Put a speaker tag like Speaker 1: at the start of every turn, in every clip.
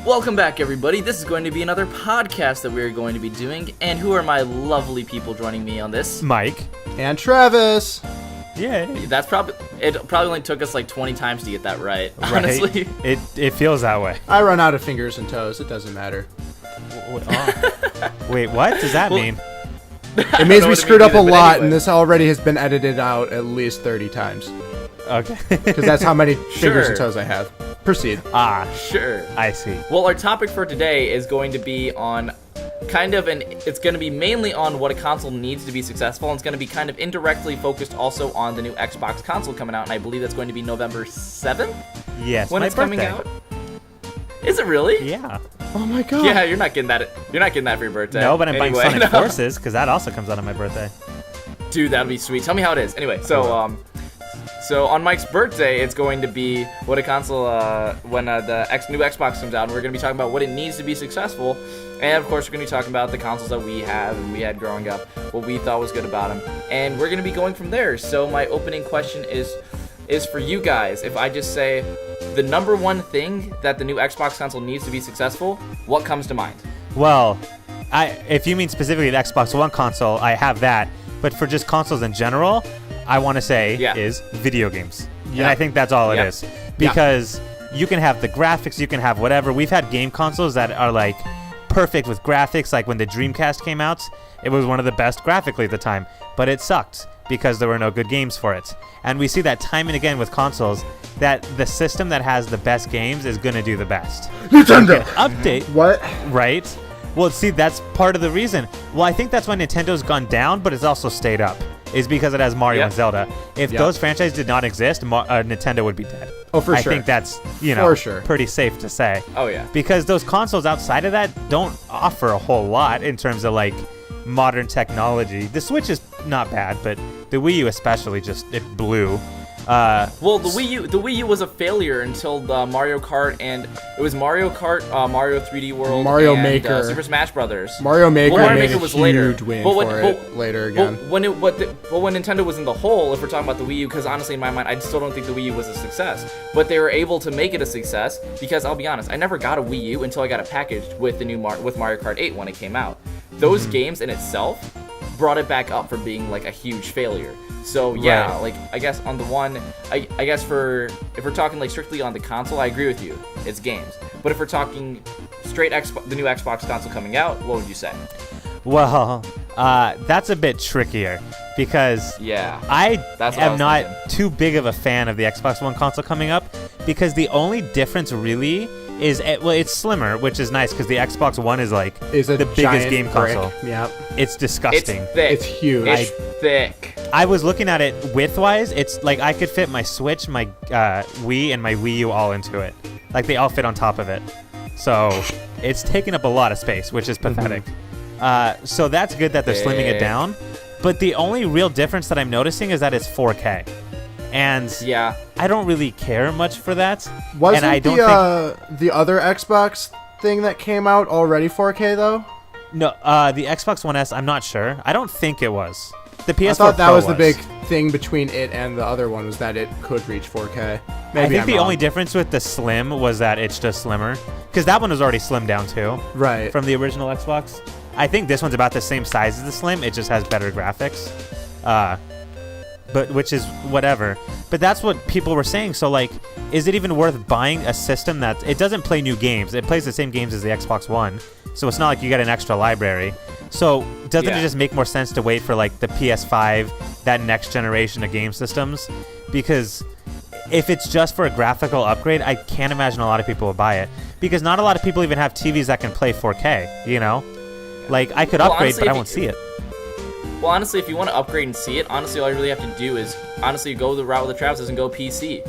Speaker 1: Welcome back, everybody. This is going to be another podcast that we're going to be doing. And who are my lovely people joining me on this?
Speaker 2: Mike.
Speaker 3: And Travis.
Speaker 2: Yeah.
Speaker 1: It probably only took us like 20 times to get that right, honestly.
Speaker 2: Right? It feels that way.
Speaker 3: I run out of fingers and toes. It doesn't matter.
Speaker 2: Wait, what does that mean?
Speaker 3: It means we screwed up a lot, and this already has been edited out at least 30 times.
Speaker 2: Okay.
Speaker 3: Because that's how many fingers and toes I have. Proceed.
Speaker 1: Sure.
Speaker 2: I see.
Speaker 1: Well, our topic for today is going to be on it's going to be mainly on what a console needs to be successful, and it's going to be kind of indirectly focused also on the new Xbox console coming out, and I believe that's going to be November 7th?
Speaker 2: Yes,
Speaker 1: when
Speaker 2: my
Speaker 1: it's
Speaker 2: birthday.
Speaker 1: coming out. Is it really?
Speaker 2: Yeah.
Speaker 3: Oh my god.
Speaker 1: Yeah, you're not getting that for your birthday.
Speaker 2: No, but I'm buying
Speaker 1: Anyway,
Speaker 2: Sonic Forces, because that also comes out on my birthday.
Speaker 1: Dude, that'd be sweet. Tell me how it is. Anyway, so on Mike's birthday, it's going to be what a console, when the new Xbox comes out, and we're going to be talking about what it needs to be successful, and of course we're going to be talking about the consoles that we have and we had growing up, what we thought was good about them, and we're going to be going from there. So my opening question is for you guys. If I just say the number one thing that the new Xbox console needs to be successful, what comes to mind?
Speaker 2: Well, if you mean specifically the Xbox One console, I have that, but for just consoles in general, I want to say is video games. Yeah. And I think that's all it is. Because you can have the graphics, you can have whatever. We've had game consoles that are like perfect with graphics, like when the Dreamcast came out, it was one of the best graphically at the time, but it sucked because there were no good games for it. And we see that time and again with consoles, that the system that has the best games is going to do the best.
Speaker 3: Nintendo!
Speaker 2: Update.
Speaker 3: What?
Speaker 2: Right? Well, see, that's part of the reason. Well, I think that's why Nintendo's gone down, but it's also stayed up, is because it has Mario and Zelda. If those franchises did not exist, Nintendo would be dead.
Speaker 3: Oh, for sure.
Speaker 2: I think that's, pretty safe to say.
Speaker 1: Oh, yeah.
Speaker 2: Because those consoles outside of that don't offer a whole lot in terms of, like, modern technology. The Switch is not bad, but the Wii U especially it blew.
Speaker 1: Well, the Wii U was a failure until the Mario Kart, and it was Mario Kart, Mario 3D World,
Speaker 3: Mario
Speaker 1: and
Speaker 3: Maker,
Speaker 1: Super Smash Brothers.
Speaker 3: Mario Maker made a
Speaker 1: was
Speaker 3: huge
Speaker 1: later.
Speaker 3: win for it later again.
Speaker 1: But when Nintendo was in the hole, if we're talking about the Wii U, because honestly in my mind I still don't think the Wii U was a success, but they were able to make it a success because I'll be honest, I never got a Wii U until I got it packaged with the new with Mario Kart 8 when it came out. Those games in itself brought it back up from being like a huge failure. So like I guess on the one, I guess if we're talking like strictly on the console, I agree with you. It's games. But if we're talking straight the new Xbox console coming out, what would you say?
Speaker 2: Well, that's a bit trickier because I am not too big of a fan of the Xbox One console coming up because the only difference really is it's slimmer, which is nice because the Xbox One is the biggest game console.
Speaker 3: Yep.
Speaker 2: It's disgusting.
Speaker 1: It's thick.
Speaker 3: It's huge.
Speaker 1: It's thick.
Speaker 2: I was looking at it width-wise. It's like I could fit my Switch, my Wii, and my Wii U all into it. Like they all fit on top of it. So it's taking up a lot of space, which is pathetic. So that's good that they're slimming it down. But the only real difference that I'm noticing is that it's 4K. And I don't really care much for that.
Speaker 3: Wasn't
Speaker 2: and I don't think
Speaker 3: the other Xbox thing that came out already 4K though?
Speaker 2: No, the Xbox One S, I'm not sure. I don't think it was. The PS4
Speaker 3: I thought that
Speaker 2: Pro
Speaker 3: was the big thing between it and the other one was that it could reach 4K.
Speaker 2: I think the only difference with the Slim was that it's just slimmer. Because that one was already slimmed down too.
Speaker 3: Right.
Speaker 2: From the original Xbox. I think this one's about the same size as the Slim. It just has better graphics. But which is whatever. But that's what people were saying. So like, is it even worth buying a system that it doesn't play new games? It plays the same games as the Xbox One. So it's not like you get an extra library. So doesn't it just make more sense to wait for like the PS5, that next generation of game systems? Because if it's just for a graphical upgrade, I can't imagine a lot of people would buy it. Because not a lot of people even have TVs that can play 4K, you know? Like I could upgrade,
Speaker 1: honestly,
Speaker 2: but I won't see it.
Speaker 1: Well, honestly, if you want to upgrade and see it, honestly, all you really have to do is go the route with the Travis and go PC.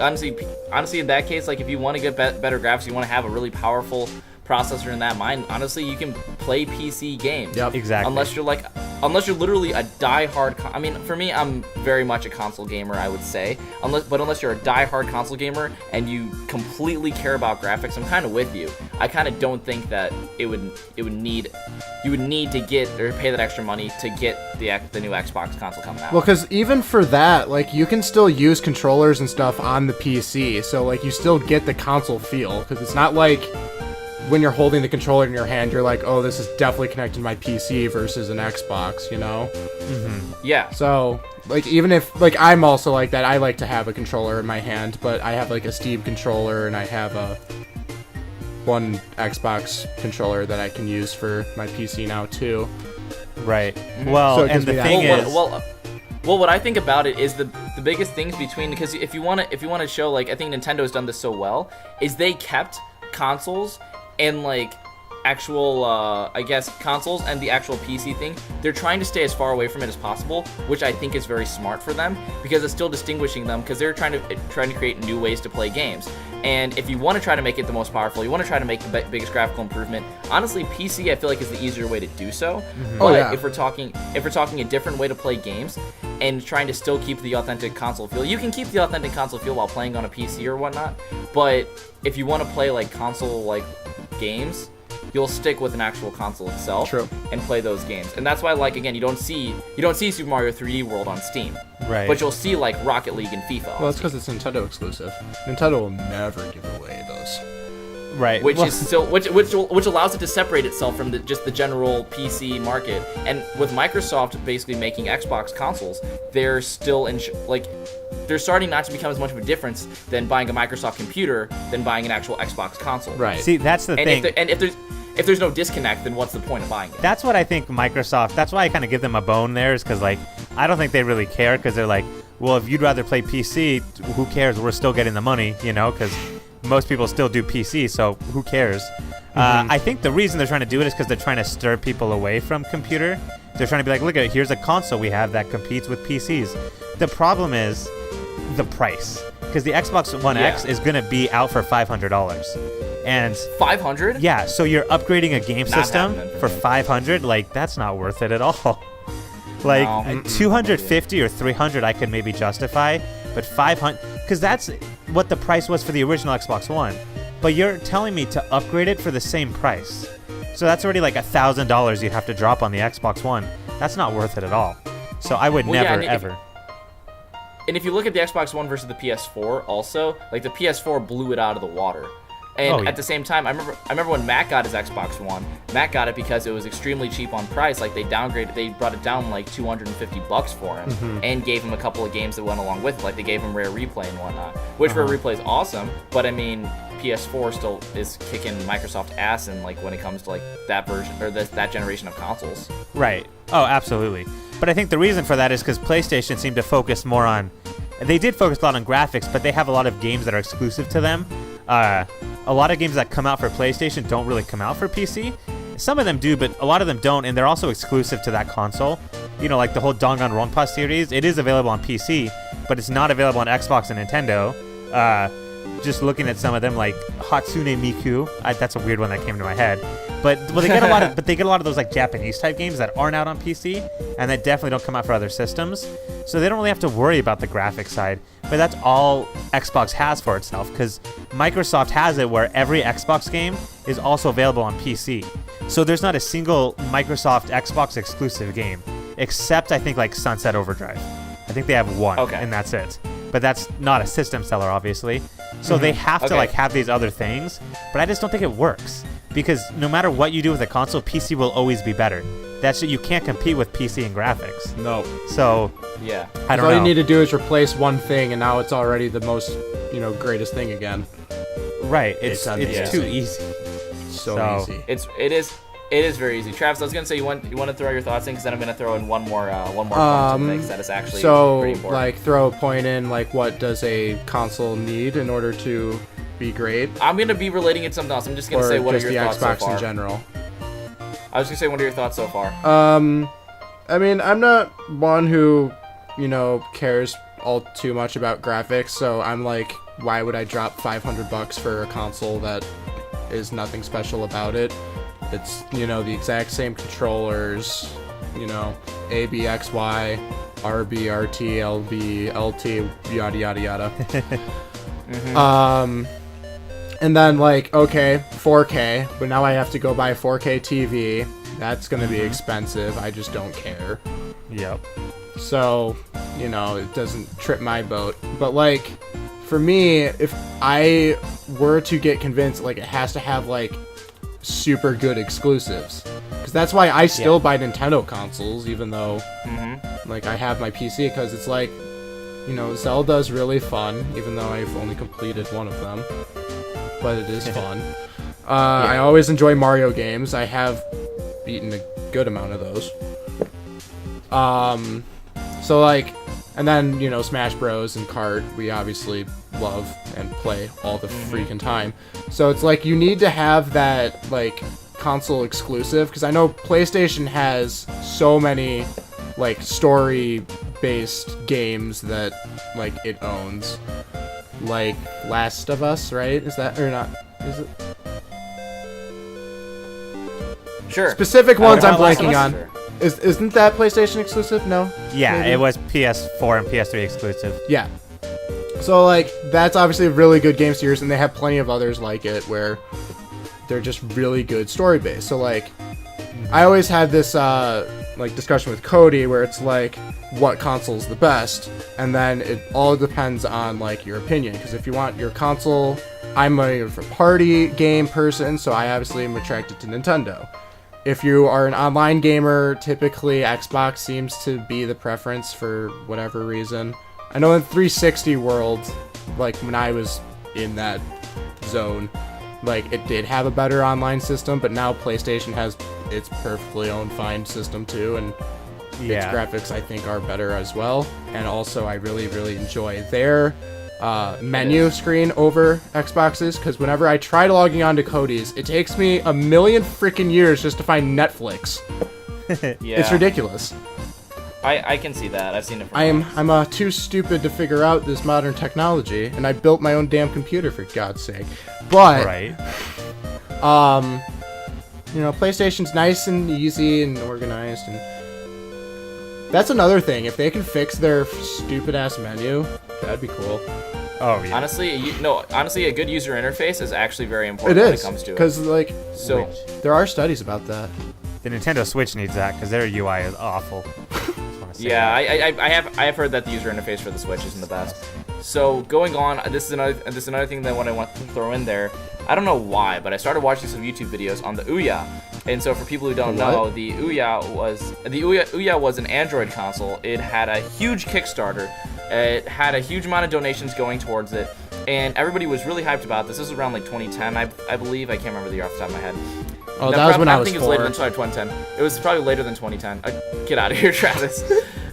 Speaker 1: Honestly, in that case, like if you want to get better graphics, you want to have a really powerful processor in that mind. Honestly, you can play PC games.
Speaker 2: Yep, exactly.
Speaker 1: Unless you're like unless you're literally a die-hard, I mean, for me, I'm very much a console gamer, I would say. Unless you're a die-hard console gamer and you completely care about graphics, I'm kind of with you. I kind of don't think that you would need to get or pay that extra money to get the new Xbox console coming out.
Speaker 3: Well, because even for that, like, you can still use controllers and stuff on the PC, so like you still get the console feel, because it's not like when you're holding the controller in your hand, you're like, oh, this is definitely connected to my PC versus an Xbox, you know?
Speaker 1: Mm-hmm. Yeah.
Speaker 3: So, like, even if, like, I'm also like that, I like to have a controller in my hand, but I have, like, a Steam controller, and I have one Xbox controller that I can use for my PC now, too.
Speaker 2: Right. Well,
Speaker 3: So it
Speaker 2: and
Speaker 3: gives me
Speaker 2: the
Speaker 3: that
Speaker 2: thing is...
Speaker 1: Well, what I think about it is the biggest things between, because if you want to show, like, I think Nintendo has done this so well, is they kept consoles and, like, actual, I guess, consoles and the actual PC thing. They're trying to stay as far away from it as possible, which I think is very smart for them, because it's still distinguishing them, because they're trying to create new ways to play games. And if you want to try to make it the most powerful, you want to try to make the biggest graphical improvement, honestly, PC I feel like is the easier way to do so.
Speaker 2: Mm-hmm.
Speaker 1: But if we're talking a different way to play games and trying to still keep the authentic console feel, you can keep the authentic console feel while playing on a PC or whatnot. But if you want to play like console like games, you'll stick with an actual console itself.
Speaker 3: True.
Speaker 1: And play those games. And that's why, like, again, you don't see Super Mario 3D World on Steam.
Speaker 2: Right.
Speaker 1: But you'll see like Rocket League and FIFA.
Speaker 3: Well, it's because it's Nintendo exclusive. Nintendo will never give away those.
Speaker 2: Right.
Speaker 1: Which is still which allows it to separate itself from just the general PC market. And with Microsoft basically making Xbox consoles, they're still they're starting not to become as much of a difference than buying a Microsoft computer than buying an actual Xbox console.
Speaker 3: Right.
Speaker 2: See, that's the thing.
Speaker 1: If there's no disconnect, then what's the point of buying it?
Speaker 2: That's what I think Microsoft, that's why I kind of give them a bone there, is because, like, I don't think they really care, because they're like, well, if you'd rather play PC, who cares? We're still getting the money, you know, because most people still do PC, so who cares? I think the reason they're trying to do it is because they're trying to stir people away from computer. They're trying to be like, look, here's a console we have that competes with PCs. The problem is the price, because the Xbox One X is going to be out for $500. And
Speaker 1: $500?
Speaker 2: Yeah, so you're upgrading a game system for
Speaker 1: me.
Speaker 2: $500. Like, that's not worth it at all. Like,
Speaker 1: No.
Speaker 2: 250 or 300 I could maybe justify, but 500, because that's what the price was for the original Xbox One. But you're telling me to upgrade it for the same price. So that's already like $1,000 you'd have to drop on the Xbox One. That's not worth it at all. So I would never, ever.
Speaker 1: And if you look at the Xbox One versus the PS4 also, like, the PS4 blew it out of the water. And at the same time, I remember when Matt got his Xbox One. Matt got it because it was extremely cheap on price. Like, they brought it down like $250 for him, and gave him a couple of games that went along with it. Like, they gave him Rare Replay and whatnot, which Rare Replay is awesome. But I mean, PS4 still is kicking Microsoft ass, and like when it comes to like that version or that generation of consoles.
Speaker 2: Right. Oh, absolutely. But I think the reason for that is because PlayStation seemed to focus more on. They did focus a lot on graphics, but they have a lot of games that are exclusive to them. A lot of games that come out for PlayStation don't really come out for PC. Some of them do, but a lot of them don't, and they're also exclusive to that console. You know, like the whole Danganronpa series, it is available on PC, but it's not available on Xbox and Nintendo. Just looking at some of them, like Hatsune Miku, that's a weird one that came to my head. But they get a lot of those like Japanese type games that aren't out on PC, and that definitely don't come out for other systems. So they don't really have to worry about the graphics side. But that's all Xbox has for itself, because Microsoft has it where every Xbox game is also available on PC. So there's not a single Microsoft Xbox exclusive game, except I think like Sunset Overdrive. I think they have one, and that's it. But that's not a system seller, obviously. So they have to like have these other things, but I just don't think it works, because no matter what you do with a console, PC will always be better. You can't compete with PC in graphics.
Speaker 3: No.
Speaker 2: So
Speaker 1: yeah,
Speaker 2: I don't know.
Speaker 3: All you need to do is replace one thing, and now it's already the most, greatest thing again.
Speaker 2: Right. It's too easy.
Speaker 3: So easy.
Speaker 1: It is very easy. Travis, I was gonna say you want to throw your thoughts in, because then I'm gonna throw in one more point to make that is actually pretty important.
Speaker 3: Like, throw a point in, like, what does a console need in order to be great?
Speaker 1: I'm gonna be relating it to something else. I'm just gonna say what are your thoughts so far?
Speaker 3: Or just the Xbox in general.
Speaker 1: I was gonna say, what are your thoughts so far?
Speaker 3: I mean, I'm not one who, cares all too much about graphics, so I'm like, why would I drop $500 for a console that is nothing special about it? It's, the exact same controllers, you know, A, B, X, Y, R, B, R, T, L, B, L, T, yada, yada, yada. And then, like, okay, 4K, but now I have to go buy a 4K TV. That's going to be expensive. I just don't care.
Speaker 2: Yep.
Speaker 3: So, you know, it doesn't trip my boat. But, like, for me, if I were to get convinced, like, it has to have, like, super good exclusives. Because that's why I still buy Nintendo consoles, even though, like, I have my PC, because it's like, you know, Zelda's really fun, even though I've only completed one of them. But it is fun. I always enjoy Mario games. I have beaten a good amount of those. So, like, and then, you know, Smash Bros. And Kart, we obviously love and play all the freaking time. So it's like, you need to have that, like, console exclusive, because I know PlayStation has so many, like, story-based games that, like, it owns. Like Last of Us, right? Is that, or not? Is it?
Speaker 1: Sure.
Speaker 3: Specific ones I'm
Speaker 1: Last of
Speaker 3: blanking
Speaker 1: Us,
Speaker 3: on.
Speaker 1: sure.
Speaker 3: Isn't that PlayStation exclusive? No?
Speaker 2: Yeah,
Speaker 3: Maybe?
Speaker 2: it was PS4 and PS3 exclusive.
Speaker 3: Yeah. So, like, that's obviously a really good game series, and they have plenty of others like it where they're just really good story-based. So, like, I always have this, like, discussion with Cody where it's like, what console's the best? And then it all depends on, like, your opinion. Because if you want your console, I'm a party game person, so I obviously am attracted to Nintendo. If you are an online gamer, typically Xbox seems to be the preference for whatever reason. I know in 360 world, like, when I was in that zone, like, it did have a better online system, but now PlayStation has its perfectly own fine system too, and its graphics, I think, are better as well. And also, I really, really enjoy their menu screen over Xboxes, because whenever I try logging on to Cody's, it takes me a million freaking years just to find Netflix.
Speaker 1: Yeah.
Speaker 3: It's ridiculous.
Speaker 1: I can see that. I've seen it.
Speaker 3: I'm too stupid to figure out this modern technology, and I built my own damn computer, for God's sake. But
Speaker 2: Right.
Speaker 3: You know, PlayStation's nice and easy and organized, and that's another thing. If they can fix their stupid ass menu, that'd be cool.
Speaker 2: Oh, yeah.
Speaker 1: Honestly, a good user interface is actually very
Speaker 3: It
Speaker 1: important when it
Speaker 3: is,
Speaker 1: comes to it.
Speaker 3: because, like,
Speaker 1: So,
Speaker 3: there are studies about that.
Speaker 2: The Nintendo Switch needs that because their UI is awful. Just wanna say
Speaker 1: yeah,
Speaker 2: that.
Speaker 1: I have heard that the user interface for the Switch isn't the best. So going on, this is another thing that what I want to throw in there. I don't know why, but I started watching some YouTube videos on the Ouya. And so for people who don't know, the Ouya was an Android console. It had a huge Kickstarter. It had a huge amount of donations going towards it, and everybody was really hyped about this. This was around like 2010, I believe. I can't remember the year off the top of my head.
Speaker 3: Oh, that was when I was
Speaker 1: think it
Speaker 3: 4.
Speaker 1: was later than 2010. It was probably later than 2010. Get out of here, Travis.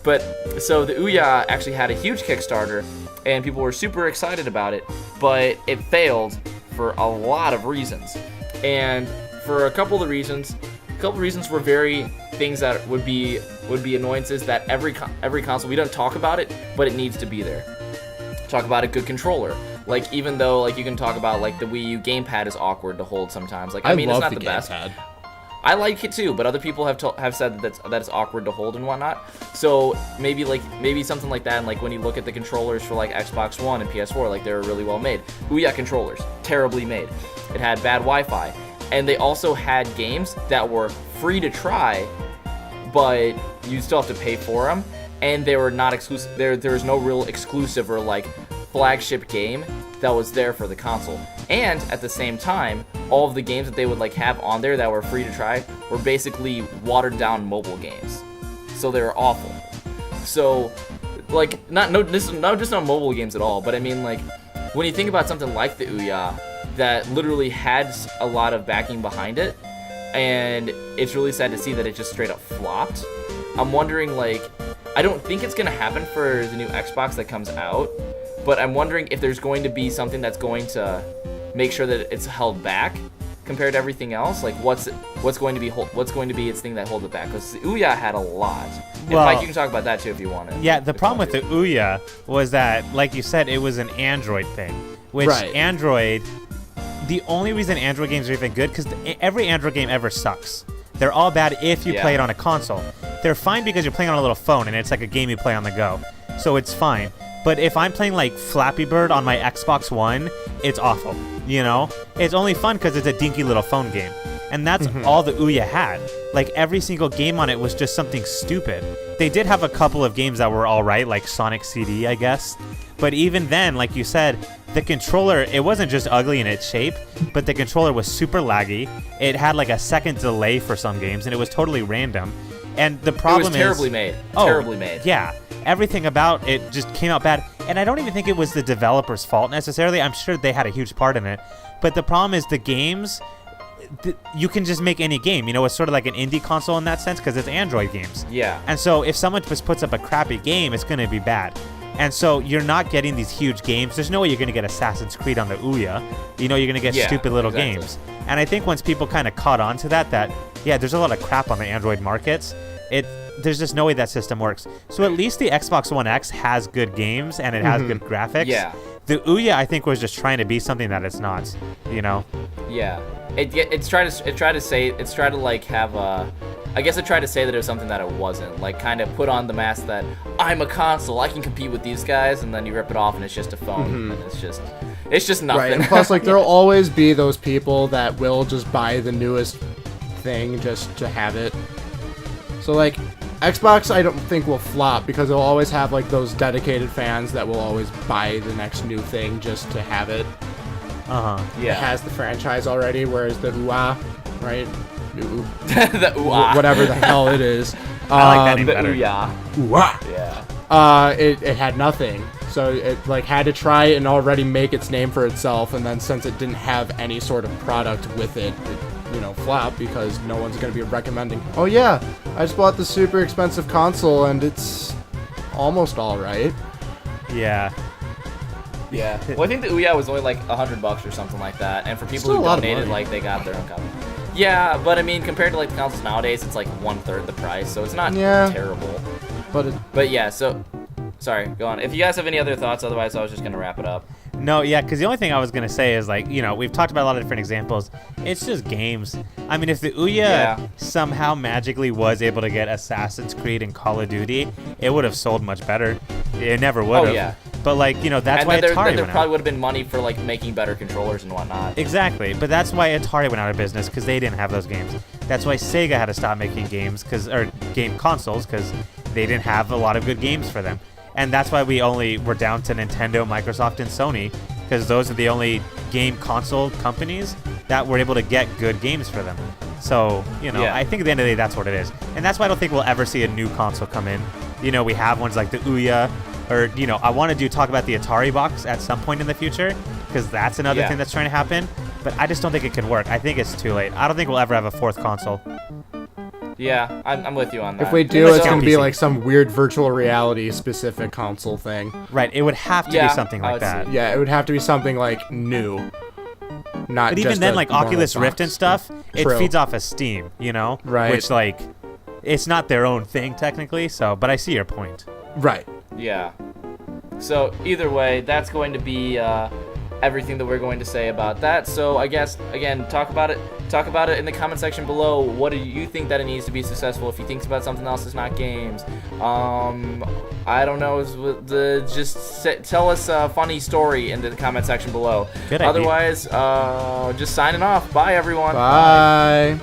Speaker 1: But so the Ouya actually had a huge Kickstarter, and people were super excited about it, but it failed for a lot of reasons. And for a couple of reasons were very things that would be annoyances that every console, we don't talk about it, but it needs to be there. Talk about a good controller. Like, even though, like, you can talk about, like, the Wii U gamepad is awkward to hold sometimes. Like, I mean, it's not the best. I like it too, but other people have said that it's awkward to hold and whatnot. So maybe something like that. And like when you look at the controllers for like Xbox One and PS4, like they're really well made. Ouya controllers, terribly made. It had bad Wi-Fi, and they also had games that were free to try, but you still have to pay for them, and they were not exclusive. There was no real exclusive or like flagship game that was there for the console. And at the same time, all of the games that they would like have on there that were free to try were basically watered down mobile games. So they were awful. So like not just not mobile games at all, but I mean like when you think about something like the Ouya that literally had a lot of backing behind it, and it's really sad to see that it just straight up flopped. I'm wondering, like, I don't think it's gonna happen for the new Xbox that comes out, but I'm wondering if there's going to be something that's going to make sure that it's held back compared to everything else. Like, what's going to be its thing that holds it back? Because the Ouya had a lot. In fact, you can talk about that too if you want to.
Speaker 2: Yeah, the problem with the Ouya was that, like you said, it was an Android thing, which Android. The only reason Android games are even good because every Android game ever sucks. They're all bad if you play it on a console. they're fine because you're playing on a little phone and it's like a game you play on the go. So it's fine. But if I'm playing like Flappy Bird on my Xbox One, it's awful, you know? It's only fun because it's a dinky little phone game. And that's all the Ouya had. Like, every single game on it was just something stupid. They did have a couple of games that were alright, like Sonic CD, I guess. But even then, like you said, the controller, it wasn't just ugly in its shape, but the controller was super laggy. It had like a second delay for some games, and it was totally random. And the problem is...
Speaker 1: It was terribly made. Terribly made.
Speaker 2: Yeah. Everything about it just came out bad. And I don't even think it was the developer's fault necessarily. I'm sure they had a huge part in it. But the problem is the games... you can just make any game. You know, it's sort of like an indie console in that sense because it's Android games.
Speaker 1: Yeah.
Speaker 2: And so if someone just puts up a crappy game, it's going to be bad. And so you're not getting these huge games. There's no way you're going to get Assassin's Creed on the Ouya. You know, you're going to get stupid little games. And I think once people kind of caught on to that, yeah, there's a lot of crap on the Android markets. There's just no way that system works. So at least the Xbox One X has good games and it has good graphics.
Speaker 1: Yeah.
Speaker 2: The Ouya, I think, was just trying to be something that it's not, you know?
Speaker 1: Yeah. I guess it tried to say that it was something that it wasn't. Like, kind of put on the mask that I'm a console, I can compete with these guys, and then you rip it off and it's just a phone, and it's just nothing.
Speaker 3: Right, and plus, like, there'll always be those people that will just buy the newest thing just to have it. So, like, Xbox, I don't think will flop because it'll always have, like, those dedicated fans that will always buy the next new thing just to have it.
Speaker 1: Yeah.
Speaker 3: It has the franchise already, whereas the Ouya, right?
Speaker 1: The Ouya.
Speaker 3: Whatever the hell it is.
Speaker 2: I like that name
Speaker 1: The
Speaker 2: better.
Speaker 1: Ouya.
Speaker 3: Ouya.
Speaker 1: Yeah.
Speaker 3: It had nothing. So it, like, had to try and already make its name for itself, and then since it didn't have any sort of product with it, you know, flop because no one's going to be recommending, oh yeah, I just bought the super expensive console and it's almost alright.
Speaker 2: Yeah.
Speaker 1: Yeah. Well, I think the Ouya was only like $100 or something like that, and for people
Speaker 3: Still
Speaker 1: who
Speaker 3: a lot of
Speaker 1: donated,
Speaker 3: money.
Speaker 1: like, they got their own copy. Yeah, but I mean, compared to like the consoles nowadays, it's like 1/3 the price, so it's not terrible. But yeah, so sorry, go on. If you guys have any other thoughts, otherwise I was just gonna wrap it up.
Speaker 2: No, yeah, because the only thing I was going to say is, like, you know, we've talked about a lot of different examples. It's just games. I mean, if the Ouya somehow magically was able to get Assassin's Creed and Call of Duty, it would have sold much better. It never would have.
Speaker 1: Oh, yeah.
Speaker 2: But, like, you know, that's
Speaker 1: And
Speaker 2: why
Speaker 1: then
Speaker 2: Atari
Speaker 1: there
Speaker 2: went
Speaker 1: probably
Speaker 2: out.
Speaker 1: would have been money for like making better controllers and whatnot.
Speaker 2: Exactly, but that's why Atari went out of business, because they didn't have those games. That's why Sega had to stop making games, or game consoles, because they didn't have a lot of good games for them. And that's why we're down to Nintendo, Microsoft, and Sony, because those are the only game console companies that were able to get good games for them. So, you know, I think at the end of the day, that's what it is. And that's why I don't think we'll ever see a new console come in. You know, we have ones like the Ouya, or, you know, I want to talk about the Atari box at some point in the future, because that's another thing that's trying to happen. But I just don't think it can work. I think it's too late. I don't think we'll ever have a fourth console.
Speaker 1: Yeah, I'm with you on that.
Speaker 3: If we do, it's
Speaker 2: So-
Speaker 3: going to be like some weird virtual reality specific console thing.
Speaker 2: Right, it would have to be something
Speaker 1: I
Speaker 2: like
Speaker 1: would
Speaker 2: that.
Speaker 1: see.
Speaker 3: Yeah, it would have to be something like new. Not
Speaker 2: But even
Speaker 3: just
Speaker 2: then,
Speaker 3: a
Speaker 2: like
Speaker 3: normal
Speaker 2: Oculus Rift
Speaker 3: box.
Speaker 2: and stuff, it
Speaker 3: True.
Speaker 2: feeds off of Steam, you know?
Speaker 3: Right.
Speaker 2: Which, like, it's not their own thing technically, so, but I see your point.
Speaker 3: Right.
Speaker 1: Yeah. So either way, that's going to be everything that we're going to say about that. So I guess, again, talk about it in the comment section below. What do you think that it needs to be successful? If you think about something else that's not games, I don't know, tell us a funny story in the comment section below.
Speaker 2: Good idea.
Speaker 1: Otherwise, just signing off. Bye, everyone.
Speaker 3: Bye.